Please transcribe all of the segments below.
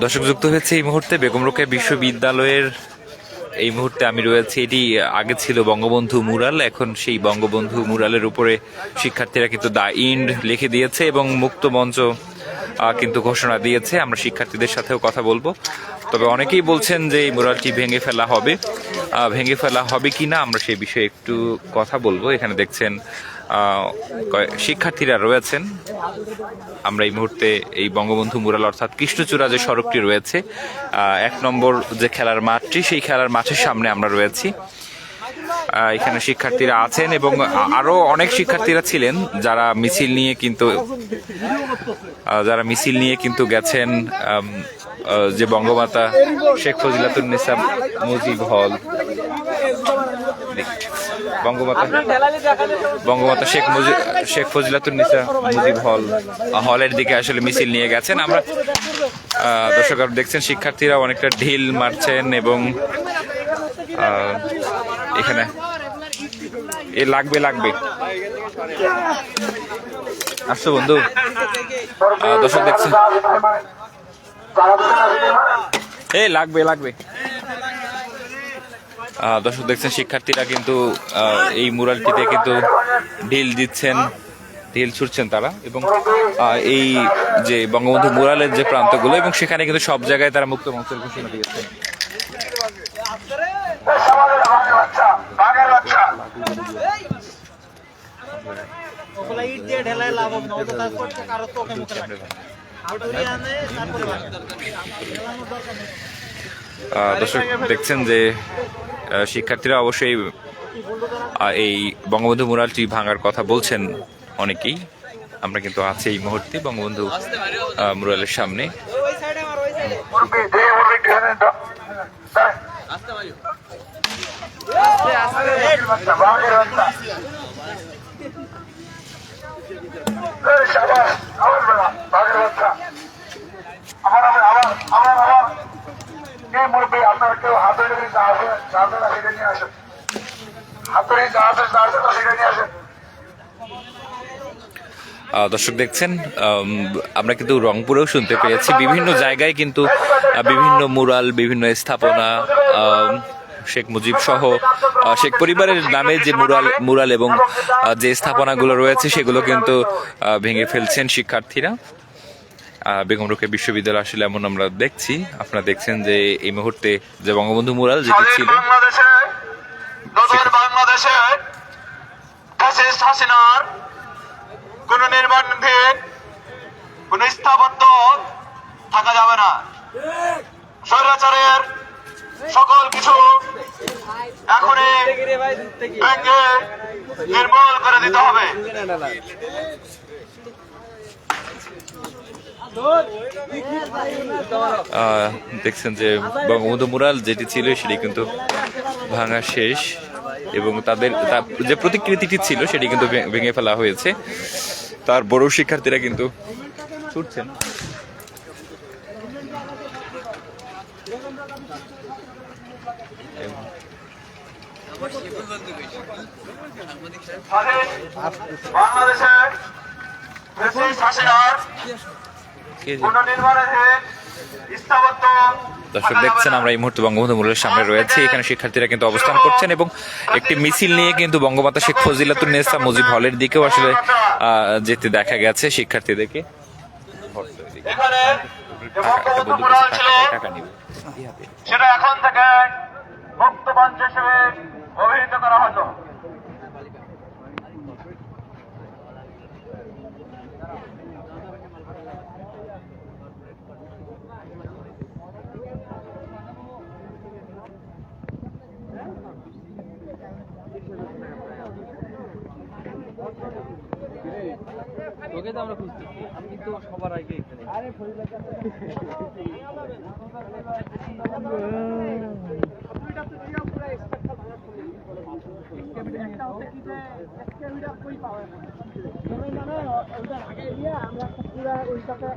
দর্শক যুক্ত হয়েছে এই মুহূর্তে বেগম রোকেয়া বিশ্ববিদ্যালয়ের। এই মুহূর্তে আমি রয়েছি, এটি আগে ছিল বঙ্গবন্ধু মুরাল, এখন সেই বঙ্গবন্ধু মুরালের উপরে শিক্ষার্থীরা কিন্তু দা ইন্ড লিখে দিয়েছে এবং মুক্ত মঞ্চ কিন্তু ঘোষণা দিয়েছে। আমরা শিক্ষার্থীদের সাথেও কথা বলবো, তবে অনেকেই বলছেন যে এই মুরালটি ভেঙে ফেলা হবে কিনা আমরা সেই বিষয়ে একটু কথা বলবো। এখানে দেখছেন শিক্ষার্থীরা রয়েছেন। আমরা এই মুহূর্তে এই বঙ্গবন্ধু মুরাল অর্থাৎ কৃষ্ণচূড়া যে সড়কটি রয়েছে 1 নম্বর যে খেলার মাঠটি, সেই খেলার মাঠের সামনে আমরা রয়েছি। এখানে শিক্ষার্থীরা আছেন এবং আরো অনেক শিক্ষার্থীরা ছিলেন যারা মিছিল নিয়ে কিন্তু গেছেন যে বঙ্গমাতা শেখ ফজিলাতুন্নেসা মুজিব হল, বঙ্গমাতা শেখ ফজিলাতুন্নেসা মুজিব হলের দিকে আসলে মিছিল নিয়ে গেছেন। আমরা দর্শক দেখছেন শিক্ষার্থীরা অনেকটা ঢিল মারছেন এবং এখানে লাগবে আসছো বন্ধু। দর্শক দেখছেন লাগবে দর্শক দেখছেন শিক্ষার্থীরা কিন্তু এই মুরালটিতে কিন্তু ঢিল ছুটছেন তারা, এবং এই যে বঙ্গবন্ধু মুরালের যে প্রান্তগুলো এবং সেখানে কিন্তু সব জায়গায় তারা মুক্ত মঞ্চের ঘোষণা দিয়েছেন। দর্শক দেখছেন যে শিক্ষার্থীরা অবশ্যই এই বঙ্গবন্ধু মুরালটি ভাঙার কথা বলছেন অনেকেই। আমরা কিন্তু আছি এই মুহূর্তে বঙ্গবন্ধু মুরালের সামনে। আপনারা কেউ হাতুড়ি নিয়ে আসেন, দর্শক দেখছেন আমরা কিন্তু রংপুরেও শুনতে পেয়েছি বিভিন্ন জায়গায় কিন্তু বিভিন্ন মুরাল, বিভিন্ন স্থাপনা শেখ মুজিব সহ শেখ পরিবারের নামে যে মুরাল এবং যে স্থাপনাগুলো রয়েছে সেগুলো কিন্তু ভেঙে ফেলছেন শিক্ষার্থীরা। বেগম রোকেয়া বিশ্ববিদ্যালয় আসলে এমন আমরা দেখছি। আপনারা দেখছেন যে এই মুহূর্তে যে বঙ্গবন্ধু মুরাল যেটি ছিল বাংলাদেশে কোন নির্মাণধীন কোন স্থাপত্য থাকা যাবে না। স্বৈরাচারের সকল কিছু এখনই ভেঙে নির্মূল করে দিতে হবে। দেখছেন যে বঙ্গবন্ধু মুরাল যেটি ছিল সেটি কিন্তু ভাঙা শেষ এবং তাদের যে প্রতিকৃতিটি ছিল সেটি কিন্তু ভেঙে ফেলা হয়েছে। তার বড় শিক্ষার্থীরা কিন্তু ছুটছেন। দর্শক দেখছেন আমরা এই মুহূর্তে বঙ্গবন্ধু মুরালের সামনে রয়েছে। এখানে শিক্ষার্থীরা কিন্তু অবস্থান করছেন এবং একটি মিছিল নিয়ে কিন্তু বঙ্গমাতা শেখ ফজিলাতুন্নেসা মুজিব হলের দিকেও আসলে যেতে দেখা গেছে শিক্ষার্থীদেরকে। সেটা এখন থেকে মুক্ত মঞ্চ হিসেবে অভিহিত করা হতো। তোকে তো আমরা খুঁজছি, আমি কিন্তু সবার আগে এখানে।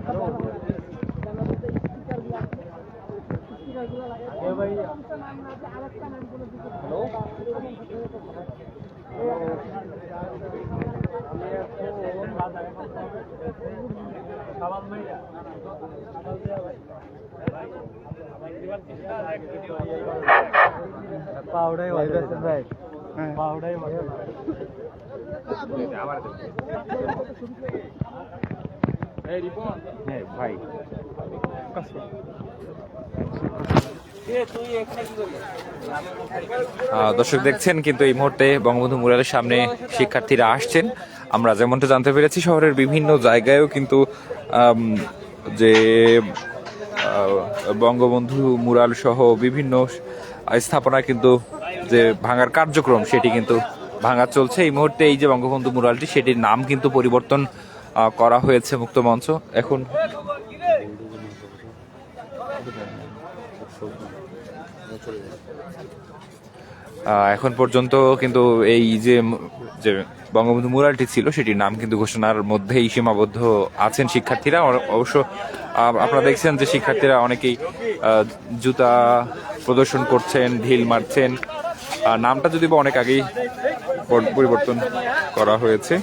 হ্যালো পাউডাই ভাই পাউডাই ভাই দর্শক দেখছেন কিন্তু এই মুহূর্তে বঙ্গবন্ধু মুরালের সামনে শিক্ষার্থীরা আসছেন। আমরা যেমনটা জানতে পেরেছি শহরের বিভিন্ন জায়গায়ও কিন্তু যে বঙ্গবন্ধু মুরাল সহ বিভিন্ন স্থাপনা কিন্তু যে ভাঙার কার্যক্রম সেটি কিন্তু ভাঙা চলছে। এই মুহূর্তে এই যে বঙ্গবন্ধু মুরালটি সেটির নাম কিন্তু পরিবর্তন করা হয়েছে মুক্ত মঞ্চ। এখন পর্যন্ত কিন্তু এই যে বঙ্গবন্ধু মুরালটি ছিল সেটির নাম কিন্তু ঘোষণার মধ্যেই সীমাবদ্ধ আছেন শিক্ষার্থীরা। অবশ্য আপনারা দেখছেন যে শিক্ষার্থীরা অনেকেই জুতা প্রদর্শন করছেন, ঢিল মারছেন। নামটা যদি বা অনেক আগেই পরিবর্তন করা হয়েছে।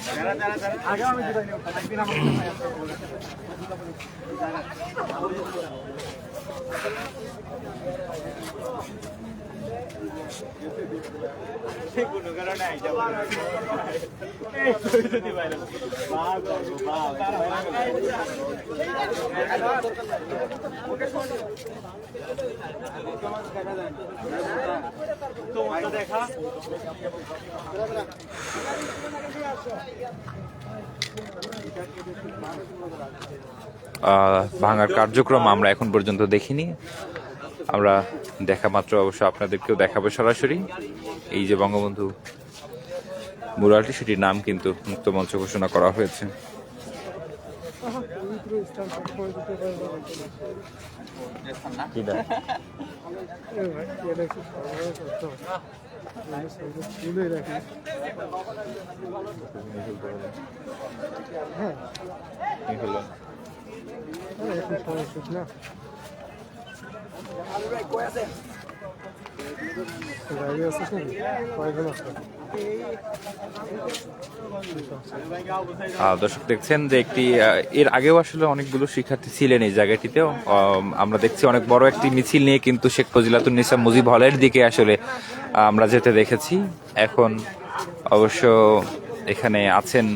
ভাঙার কার্যক্রম আমরা এখন পর্যন্ত দেখিনি। আমরা দেখা মাত্র অবশ্য আপনাদেরকেও দেখাবো সরাসরি। এই যে বঙ্গবন্ধু মুরালটি সেটির নাম কিন্তু মুক্ত মঞ্চ ঘোষণা করা হয়েছে। দর্শক দেখছেন যে একটি এর আগেও আসলে অনেকগুলো শিক্ষার্থী ছিলেন এই জায়গাটিতেও। আমরা দেখছি অনেক বড় একটি মিছিল নিয়ে কিন্তু শেখ ফজিলাতুন্নেসা মুজিব হলের দিকে আসলে আমরা যেতে দেখেছি। এখন অবশ্য এখানে আছেন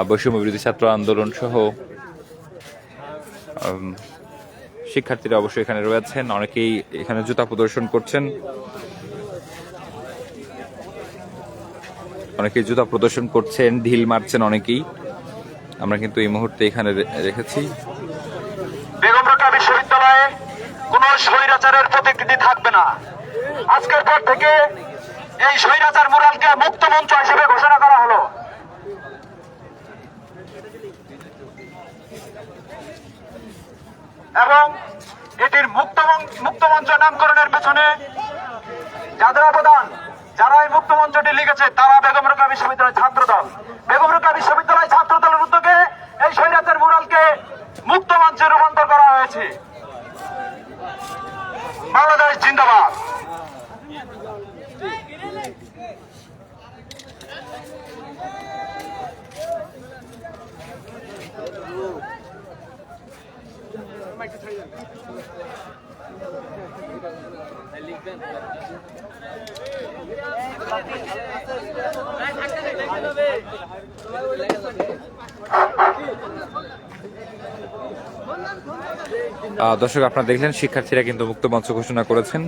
বৈষম্য বিরোধী ছাত্র আন্দোলন সহ শিক্ষার্থীরা অবশ্যই এখানে রয়েছেন। অনেকেই এখানে জুতা প্রদর্শন করছেন, অনেকেই জুতা প্রদর্শন করছেন, ঢিল মারছেন অনেকেই। আমরা কিন্তু এই মুহূর্তে এখানে রেখেছি। বেগম রোকেয়া বিশ্ববিদ্যালয়ে কোন স্বৈরাচারের প্রতিকৃতি থাকবে না। আজকের পর থেকে এই স্বৈরাচার মুরালকে মুক্ত মঞ্চ হিসেবে ঘোষণা করা হলো এবং এটির মুক্ত মঞ্চ নামকরণের পেছনে যাদের অবদান, যারা এই মুক্ত মঞ্চটি লিখেছে তারা বেগম রোকেয়া বিশ্ববিদ্যালয় ছাত্রদল। বেগম রোকেয়া বিশ্ববিদ্যালয় ছাত্রদলের উদ্যোগে এই স্বৈরাচার মুরালকে মুক্ত মঞ্চে রূপান্তর করা হয়েছে। বাংলাদেশ জিন্দাবাদ। দর্শক আপনারা দেখলেন শিক্ষার্থীরা কিন্তু মুক্ত মঞ্চ ঘোষণা করেছেন।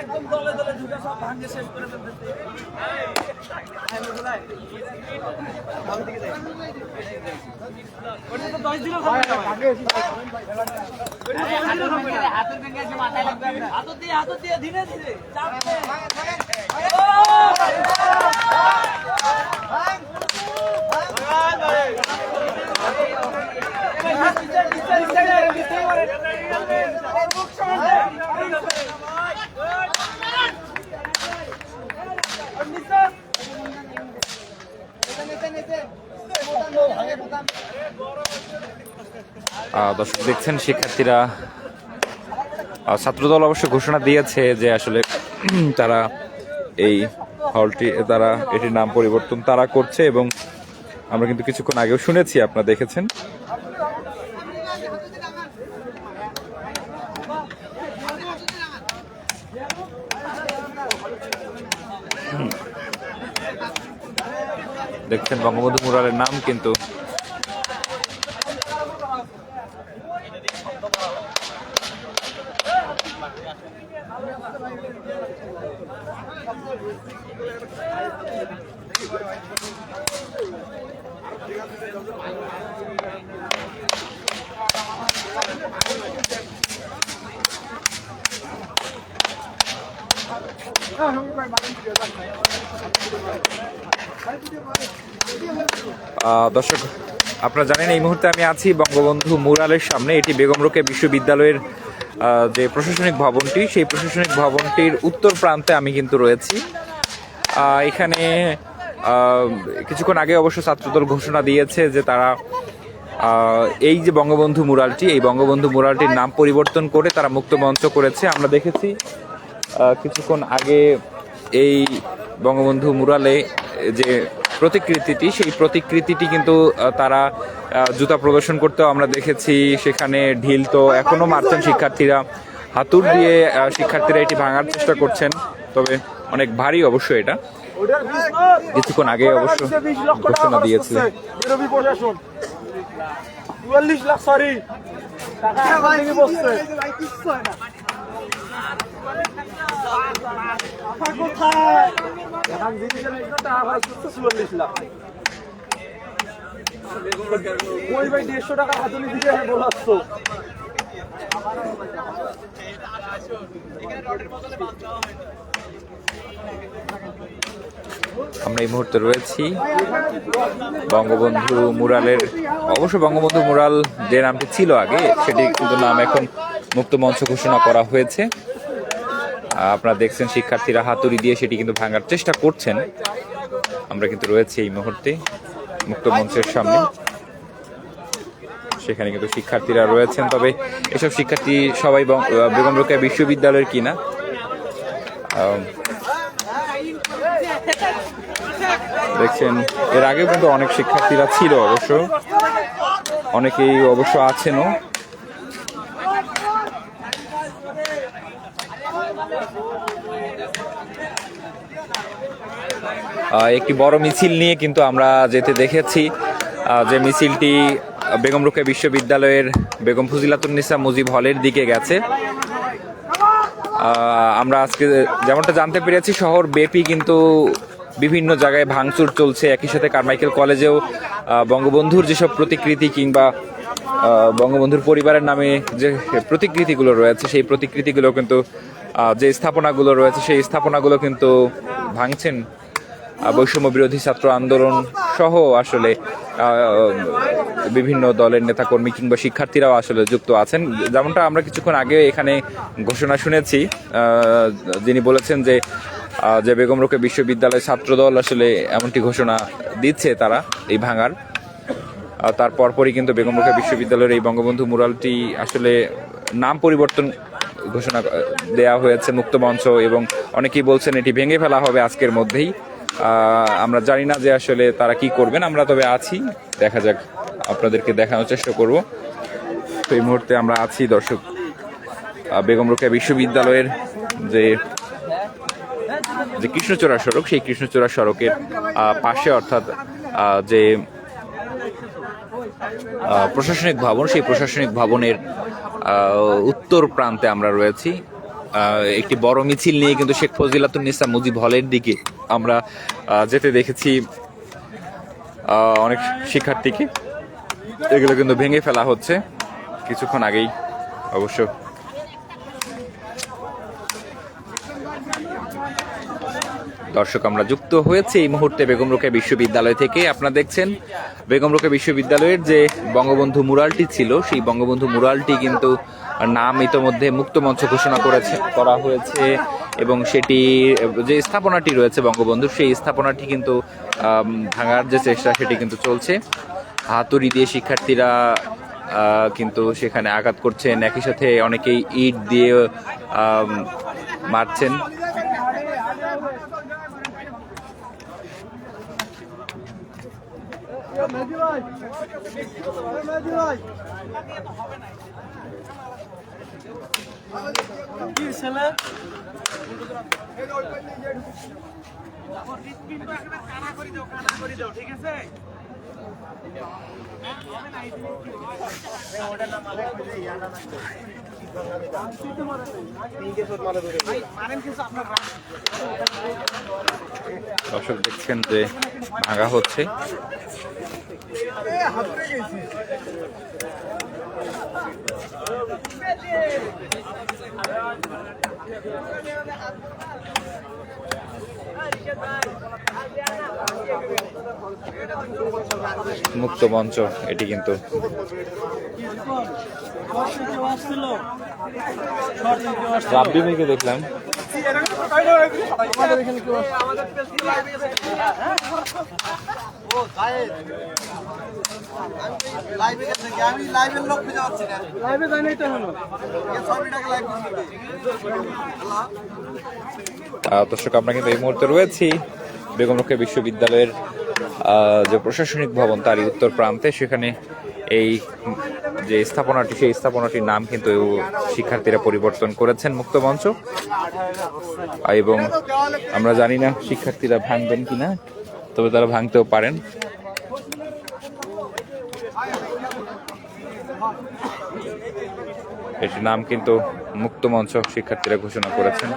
একদম দলে দলে ঢুকে সব ভাঙে শেষ করে হাত দিয়ে ধীরে ধীরে দর্শক দেখছেন শিক্ষার্থীরা ছাত্রদল অবশ্য ঘোষণা দিয়েছে যে আসলে তারা এই হলটি তারা এটির নাম পরিবর্তন তারা করছে এবং আমরা কিন্তু কিছুক্ষণ আগেও শুনেছি, আপনারা দেখেছেন। দেখছেন বঙ্গবন্ধু মুরালের নাম কিন্তু দর্শক আপনারা জানেন এই মুহূর্তে আমি আছি বঙ্গবন্ধু মুরালের সামনে। এটি বেগম রোকেয়া বিশ্ববিদ্যালয়ের যে প্রশাসনিক ভবনটি, সেই প্রশাসনিক ভবনটির উত্তর প্রান্তে আমি কিন্তু রয়েছি। এখানে কিছুক্ষণ আগে অবশ্য ছাত্রদল ঘোষণা দিয়েছে যে তারা এই যে বঙ্গবন্ধু মুরালটি, এই বঙ্গবন্ধু মুরালটির নাম পরিবর্তন করে তারা মুক্ত মঞ্চ করেছে। আমরা দেখেছি কিছুক্ষণ আগে এই বঙ্গবন্ধু মুরালে যে প্রতিকৃতিটি, সেই প্রতিকৃতিটি কিন্তু তারা জুতা প্রদর্শন করতেও আমরা দেখেছি। সেখানে ঢিল তো এখনো মারছেন শিক্ষার্থীরা, হাতুড় দিয়ে শিক্ষার্থীরা এটি ভাঙার চেষ্টা করছেন, তবে অনেক ভারী অবশ্য এটা। কিছুক্ষণ আগে অবশ্য ঘোষণা দিয়েছিলেন। ৪৪ লাখ, সরি, ওই ভাই ১৫০ টাকা হাতুড়ি দিয়ে বলাচ্ছ। আমরা এই মুহূর্তে রয়েছি বঙ্গবন্ধু মুরালের, অবশ্য বঙ্গবন্ধু মুরাল যে নামটি ছিল আগে সেটি কিন্তু নাম এখন মুক্ত মঞ্চ ঘোষণা করা হয়েছে। আপনারা দেখছেন শিক্ষার্থীরা হাতুড়ি দিয়ে সেটি কিন্তু ভাঙার চেষ্টা করছেন। আমরা কিন্তু রয়েছি এই মুহূর্তে মুক্ত মঞ্চের সামনে, সেখানে কিন্তু শিক্ষার্থীরা রয়েছেন। তবে এসব শিক্ষার্থী সবাই বেগম রোকেয়া বিশ্ববিদ্যালয়ের কিনা দেখছেন। এর আগে কিন্তু অনেক শিক্ষার্থীরা ছিল, অবশ্য অনেকেই অবশ্য আছেনও। একটি বড় মিছিল নিয়ে কিন্তু আমরা যেতে দেখেছি, যে মিছিলটি বেগম রোকেয়া বিশ্ববিদ্যালয়ের বেগম ফজিলাতুন্নেসা মুজিব হলের দিকে গেছে। আমরা আজকে যেমনটা জানতে পেরেছি শহর ব্যাপী কিন্তু বিভিন্ন জায়গায় ভাঙচুর চলছে। একই সাথে কারমাইকেল কলেজেও বঙ্গবন্ধুর যেসব প্রতিকৃতি কিংবা বঙ্গবন্ধুর পরিবারের নামে যে প্রতিকৃতিগুলো রয়েছে, সেই প্রতিকৃতিগুলো কিন্তু যে স্থাপনাগুলো রয়েছে সেই স্থাপনাগুলো কিন্তু ভাঙছেন। বৈষম্য বিরোধী ছাত্র আন্দোলন সহ আসলে বিভিন্ন দলের নেতাকর্মী কিংবা শিক্ষার্থীরাও আসলে যুক্ত আছেন। যেমনটা আমরা কিছুক্ষণ আগে এখানে ঘোষণা শুনেছি, যিনি বলেছেন যে বেগম রোকেয়া বিশ্ববিদ্যালয় ছাত্রদল আসলে এমনটি ঘোষণা দিচ্ছে তারা এই ভাঙার। তার পরপরই কিন্তু বেগম রোকেয়া বিশ্ববিদ্যালয়ের এই বঙ্গবন্ধু মুরালটি আসলে নাম পরিবর্তন ঘোষণা দেয়া হয়েছে মুক্ত মঞ্চ, এবং অনেকেই বলছেন এটি ভেঙে ফেলা হবে আজকের মধ্যেই। আমরা জানি না যে আসলে তারা কি করবেন, আমরা তবে আছি, দেখা যাক, আপনাদেরকে দেখানোর চেষ্টা করব। তো এই মুহূর্তে আমরা আছি দর্শক বেগম রোকেয়া বিশ্ববিদ্যালয়ের যে কৃষ্ণচূড়া সড়ক, সেই কৃষ্ণচূড়া সড়কের পাশে, অর্থাৎ যে প্রশাসনিক ভবন, সেই প্রশাসনিক ভবনের উত্তর প্রান্তে আমরা রয়েছি। একটি বড় মিছিল নিয়ে কিন্তু শেখ ফজিলাতুন্নেসা মুজিব হলের দিকে আমরা যেতে দেখেছি অনেক শিক্ষার্থীকে। এগুলো কিন্তু ভেঙে ফেলা হচ্ছে কিছুক্ষণ আগেই অবশ্য। দর্শক আমরা যুক্ত হয়েছে এই মুহূর্তে বেগম রোকেয়া বিশ্ববিদ্যালয় থেকে। আপনারা দেখছেন বেগম রোকেয়া বিশ্ববিদ্যালয়ের যে বঙ্গবন্ধু মুরালটি ছিল, সেই বঙ্গবন্ধু মুরালটি কিন্তু নাম ইতোমধ্যে মুক্ত মঞ্চ ঘোষণা করা হয়েছে, এবং সেটি যে স্থাপনাটি রয়েছে বঙ্গবন্ধুর, সেই স্থাপনাটি কিন্তু ভাঙার যে চেষ্টা সেটি কিন্তু চলছে। হাতুড়ি দিয়ে শিক্ষার্থীরা কিন্তু সেখানে আঘাত করছেন, একই সাথে অনেকেই ইট দিয়ে মারছেন। ঠিক আছে দর্শক দেখছেন যে ভাঙা হচ্ছে। মুক্ত মঞ্চ এটি কিন্তু রাব্বি মিকে দেখলাম। দর্শক আমরা কিন্তু এই মুহূর্তে রয়েছি বেগম রোকেয়া বিশ্ববিদ্যালয়ের যে প্রশাসনিক ভবন তারই উত্তর প্রান্তে। সেখানে এই যে স্থাপনাটি, সেই স্থাপনাটির নাম কিন্তু শিক্ষার্থীরা পরিবর্তন করেছেন মুক্ত মঞ্চ, এবং আমরা জানি না শিক্ষার্থীরা ভাঙবেন কিনা, তবে তারা ভাঙতেও পারেন। এটির নাম কিন্তু মুক্ত মঞ্চ শিক্ষার্থীরা ঘোষণা করেছেন।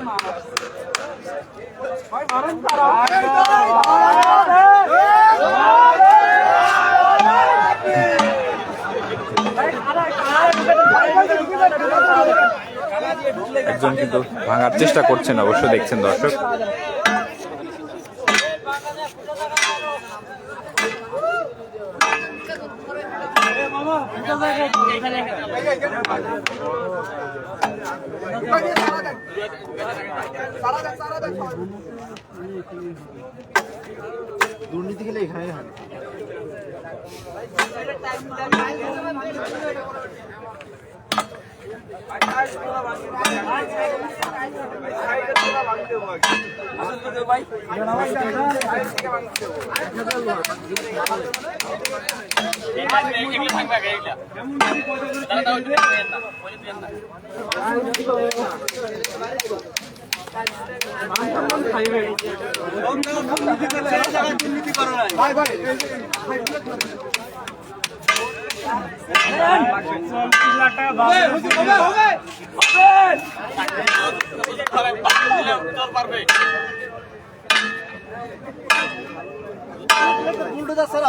একজন কিন্তু ভাঙার চেষ্টা করছেন, অবশ্য দেখছেন দর্শক। দুর্নীতি খেলে এখানে হয়।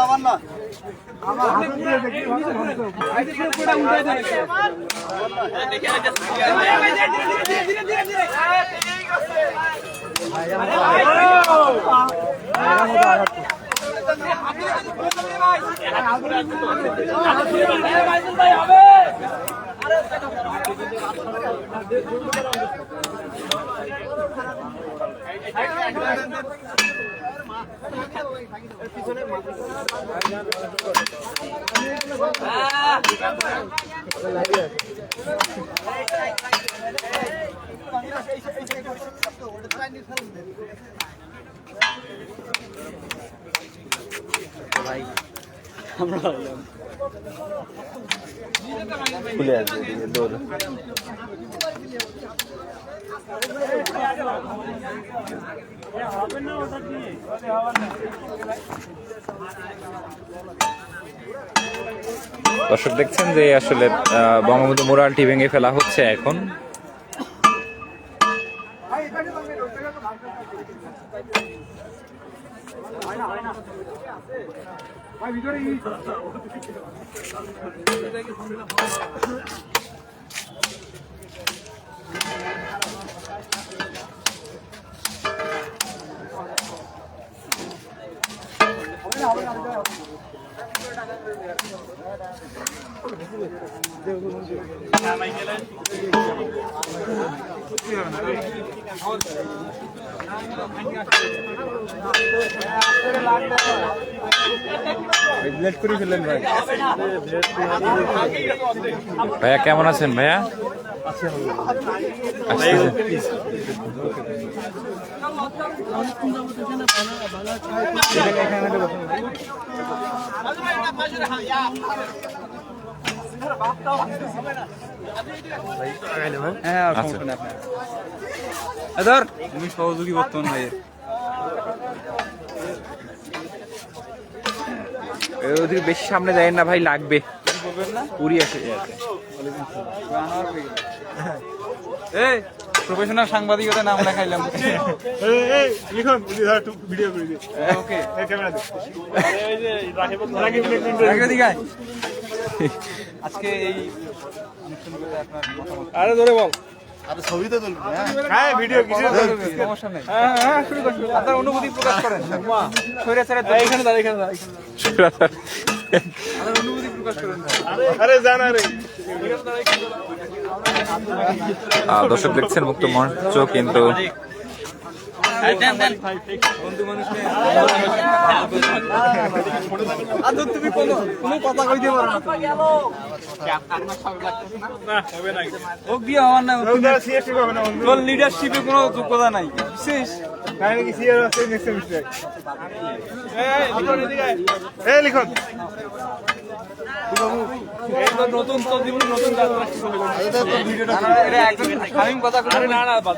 আমার না খুলে আসবে দৌড়। দর্শক দেখছেন যে আসলে বঙ্গবন্ধু মুরালটি ভেঙে ফেলা হচ্ছে এখন। ভাইয়া কেমন আছেন ভাইয়া? তুমি সহযোগী বর্তমান ভাই ওদিকে বেশি সামনে যায় না ভাই, লাগবে পুরি আছে। এই প্রফেশনাল সাংবাদিকতা নাম লেখাইলাম ওকে আজকে এই অনুষ্ঠানগুলোতে আপনার মতামত আরে ধরে বল। সমস্যা নেই। শুরু করুন। আপনার অনুভূতি প্রকাশ করেন। স্বৈরাচারের দল- এখানে দাঁড়া, এখানে দাঁড়া। আপনার অনুভূতি প্রকাশ করেন। আরে জানা রে। দর্শক দেখছেন মুক্ত মঞ্চ কিন্তু আদর তুমি কোনো কথা কইতে পারো না। না, হবে না। ওক দিয়ে হওয়ার না। রোজগার সিএসটি হবে না বন্ধু। তোর লিডারশিপে কোনো যোগ্যতা নাই বুঝছিস? তাই নাকি সিআর আছে নেক্সট সেমিস্টার। লিখন এদিকে আয়। লিখন। এই তো নতুন তো জীবন নতুন যাত্রা শুরু হলো। এটা একদম আমি কথা কই না না বাদ